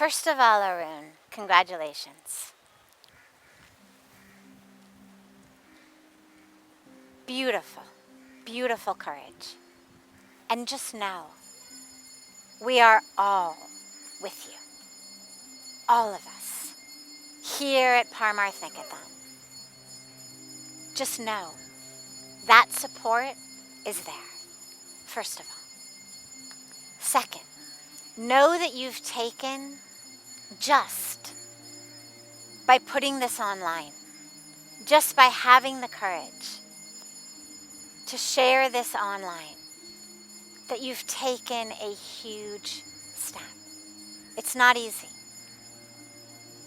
First of all, Arun, congratulations. Beautiful, beautiful courage. And just know, we are all with you. All of us. Here at Paramarth Niketan. Just know, that support is there, first of all. Second, know that you've taken, just by putting this online, just by having the courage to share this online, that you've taken a huge step. It's not easy.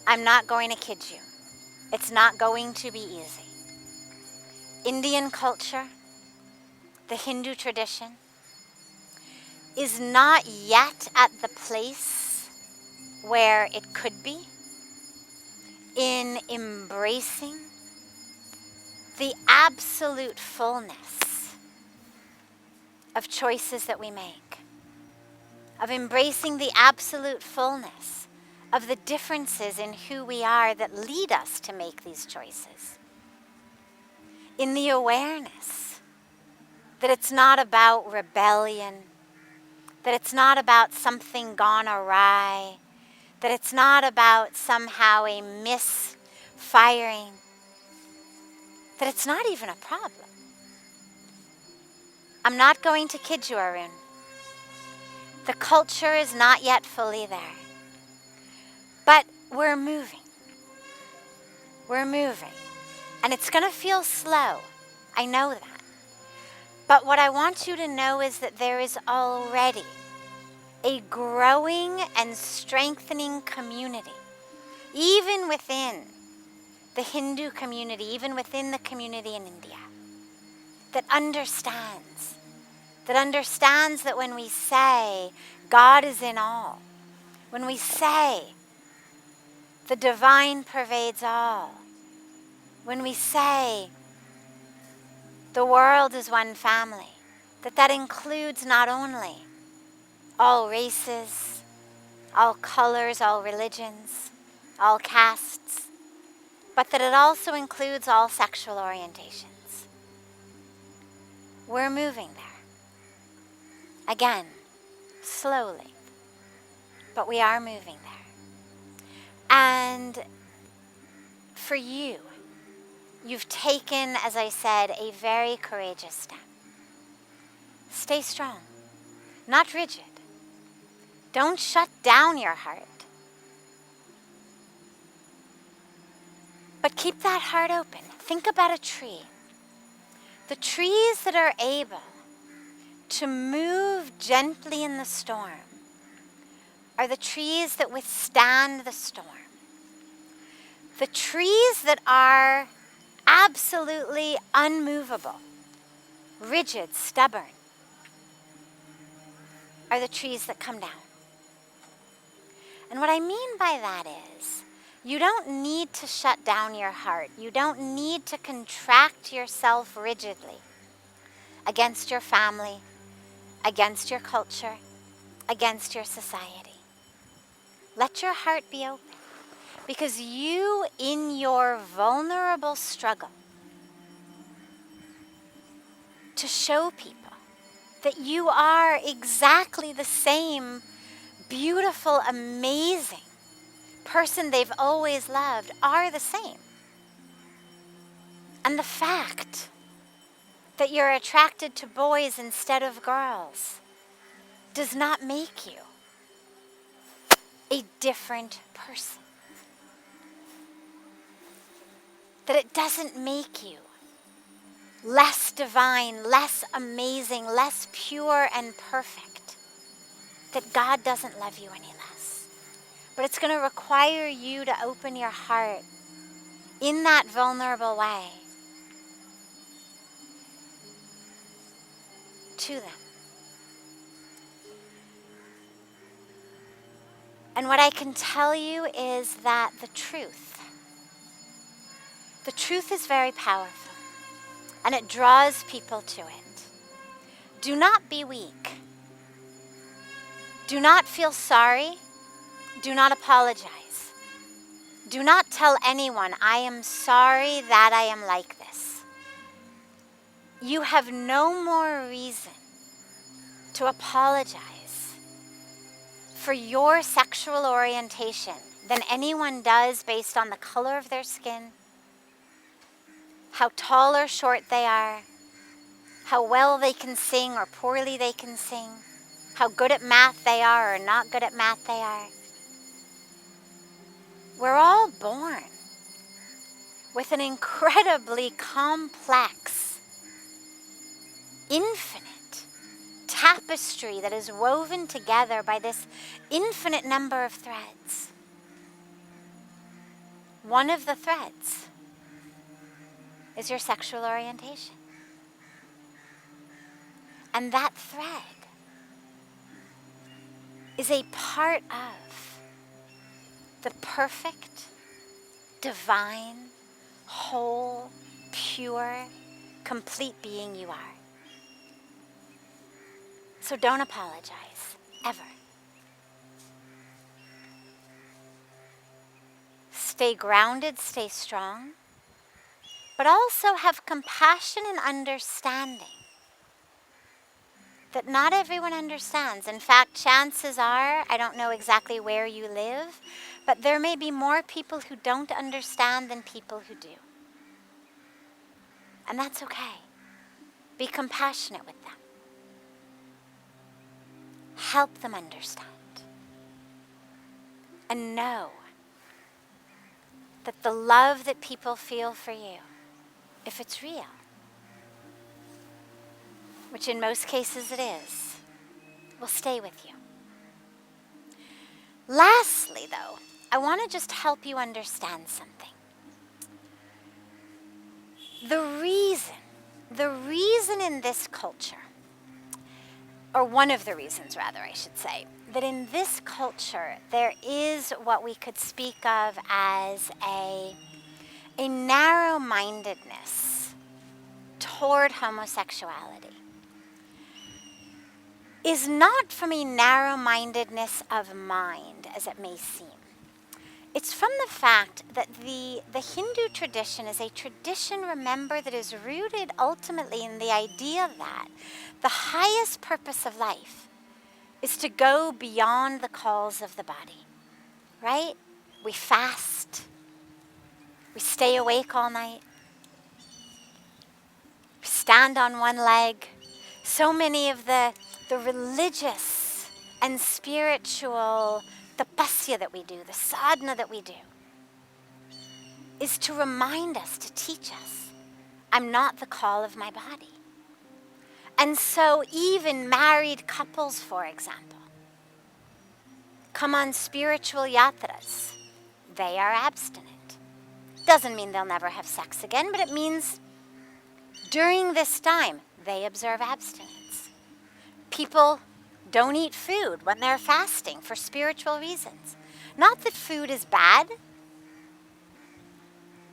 I'm not going to kid you. It's not going to be easy. Indian culture, the Hindu tradition, is not yet at the place where it could be in embracing the absolute fullness of choices that we make, of embracing the absolute fullness of the differences in who we are that lead us to make these choices. In the awareness that it's not about rebellion, that it's not about something gone awry, that it's not about somehow a misfiring, that it's not even a problem. I'm not going to kid you, Arun. The culture is not yet fully there. But we're moving. We're moving. And it's going to feel slow. I know that. But what I want you to know is that there is already a growing and strengthening community, even within the Hindu community, even within the community in India, that understands that when we say God is in all, when we say the divine pervades all, when we say the world is one family, that includes not only all races, all colors, all religions, all castes, but that it also includes all sexual orientations. We're moving there. Again, slowly, but we are moving there. And for you, you've taken, as I said, a very courageous step. Stay strong, not rigid. Don't shut down your heart. But keep that heart open. Think about a tree. The trees that are able to move gently in the storm are the trees that withstand the storm. The trees that are absolutely unmovable, rigid, stubborn, are the trees that come down. And what I mean by that is, you don't need to shut down your heart. You don't need to contract yourself rigidly against your family, against your culture, against your society. Let your heart be open, because you, in your vulnerable struggle to show people that you are exactly the same beautiful, amazing person they've always loved, are the same. And the fact that you're attracted to boys instead of girls does not make you a different person. That it doesn't make you less divine, less amazing, less pure and perfect. That God doesn't love you any less. But it's going to require you to open your heart in that vulnerable way to them. And what I can tell you is that the truth is very powerful, and it draws people to it. Do not be weak. Do not feel sorry. Do not apologize. Do not tell anyone, I am sorry that I am like this. You have no more reason to apologize for your sexual orientation than anyone does based on the color of their skin, how tall or short they are, how well they can sing or poorly they can sing, how good at math they are or not good at math they are. We're all born with an incredibly complex, infinite tapestry that is woven together by this infinite number of threads. One of the threads is your sexual orientation. And that thread is a part of the perfect, divine, whole, pure, complete being you are. So don't apologize, ever. Stay grounded, stay strong, but also have compassion and understanding that not everyone understands. In fact, chances are, I don't know exactly where you live, but there may be more people who don't understand than people who do. And that's okay. Be compassionate with them. Help them understand. And know that the love that people feel for you, if it's real, which in most cases it is, will stay with you. Lastly, though, I want to just help you understand something. The reason in this culture, or one of the reasons rather, I should say, that in this culture there is what we could speak of as a narrow-mindedness toward homosexuality is not from a narrow-mindedness of mind, as it may seem. It's from the fact that the Hindu tradition is a tradition, remember, that is rooted ultimately in the idea that the highest purpose of life is to go beyond the calls of the body, right? We fast. We stay awake all night. We stand on one leg. So many of the religious and spiritual tapasya that we do, the sadhana that we do, is to remind us, to teach us, I'm not the call of my body. And so even married couples, for example, come on spiritual yatras. They are abstinent. Doesn't mean they'll never have sex again, but it means during this time, they observe abstinence. People don't eat food when they're fasting for spiritual reasons. Not that food is bad,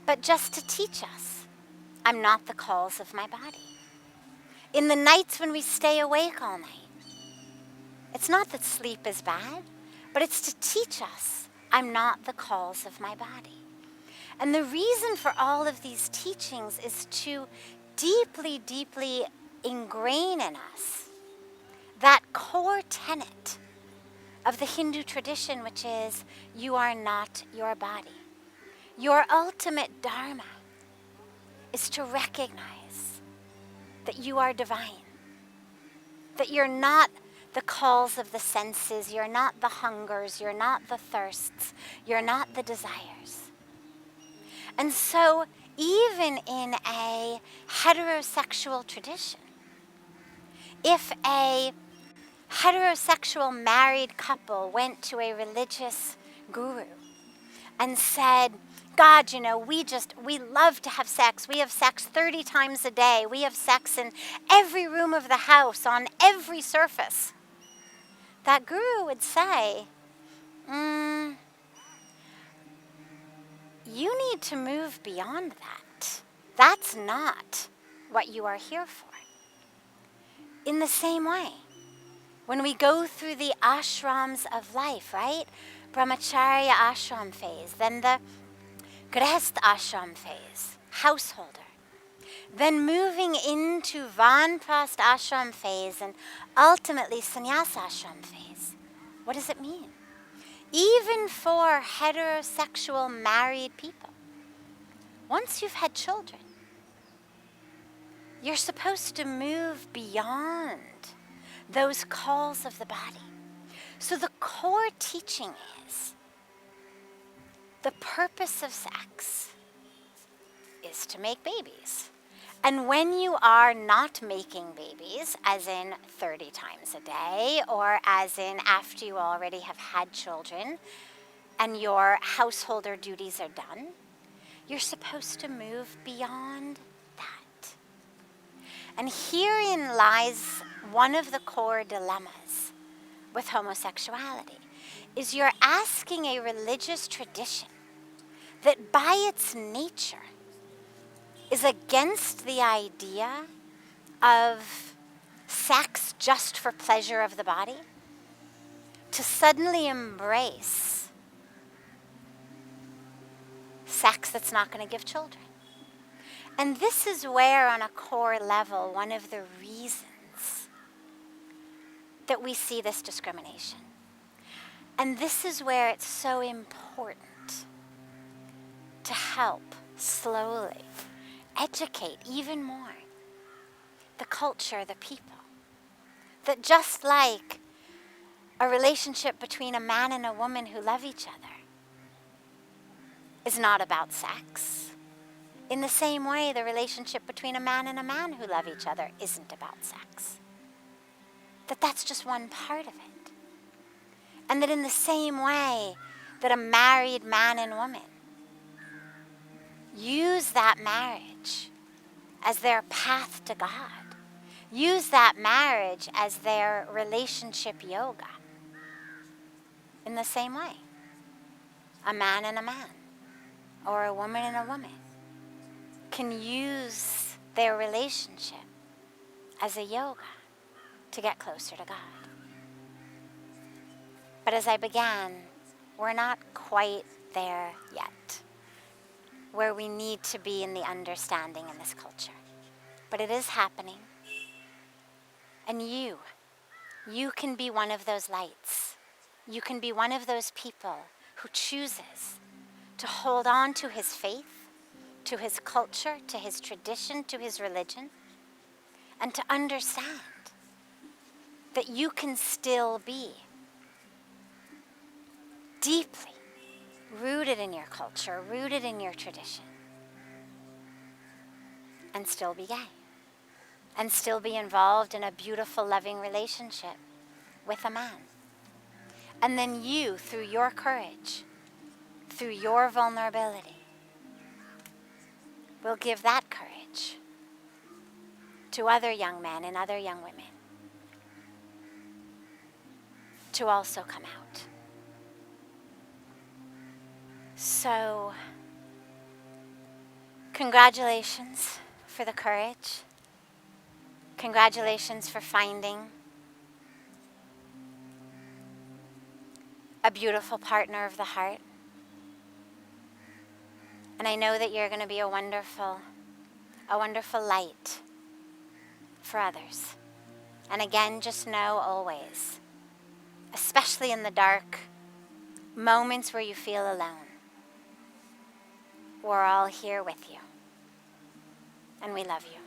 but just to teach us, I'm not the calls of my body. In the nights when we stay awake all night, it's not that sleep is bad, but it's to teach us, I'm not the calls of my body. And the reason for all of these teachings is to deeply, deeply ingrain in us that core tenet of the Hindu tradition, which is you are not your body. Your ultimate dharma is to recognize that you are divine, that you're not the calls of the senses, you're not the hungers, you're not the thirsts, you're not the desires. And so even in a heterosexual tradition, if a heterosexual married couple went to a religious guru and said, God, you know, we love to have sex. We have sex 30 times a day. We have sex in every room of the house, on every surface. That guru would say, you need to move beyond that. That's not what you are here for. In the same way, when we go through the ashrams of life, right? brahmacharya ashram phase, then the grihastha ashram phase, householder, then moving into vanprastha ashram phase and ultimately sannyasa ashram phase. What does it mean? Even for heterosexual married people, once you've had children, you're supposed to move beyond those calls of the body. So the core teaching is the purpose of sex is to make babies. And when you are not making babies, as in 30 times a day, or as in after you already have had children and your householder duties are done, you're supposed to move beyond that. And herein lies one of the core dilemmas with homosexuality, is you're asking a religious tradition that by its nature is against the idea of sex just for pleasure of the body, to suddenly embrace sex that's not going to give children. And this is where, on a core level, one of the reasons that we see this discrimination. And this is where it's so important to help slowly educate even more the culture, the people. That just like a relationship between a man and a woman who love each other is not about sex, in the same way the relationship between a man and a man who love each other isn't about sex. That's just one part of it. And that in the same way that a married man and woman use that marriage as their path to God, use that marriage as their relationship yoga, in the same way, a man and a man, or a woman and a woman, can use their relationship as a yoga to get closer to God. But as I began, we're not quite there yet, where we need to be in the understanding in this culture. But it is happening. And you can be one of those lights. You can be one of those people who chooses to hold on to his faith, to his culture, to his tradition, to his religion, and to understand that you can still be deeply rooted in your culture, rooted in your tradition, and still be gay, and still be involved in a beautiful, loving relationship with a man. And then you, through your courage, through your vulnerability, will give that courage to other young men and other young women to also come out. So, congratulations for the courage. Congratulations for finding a beautiful partner of the heart. And I know that you're going to be a wonderful light for others. And again, just know always, especially in the dark moments where you feel alone, we're all here with you. And we love you.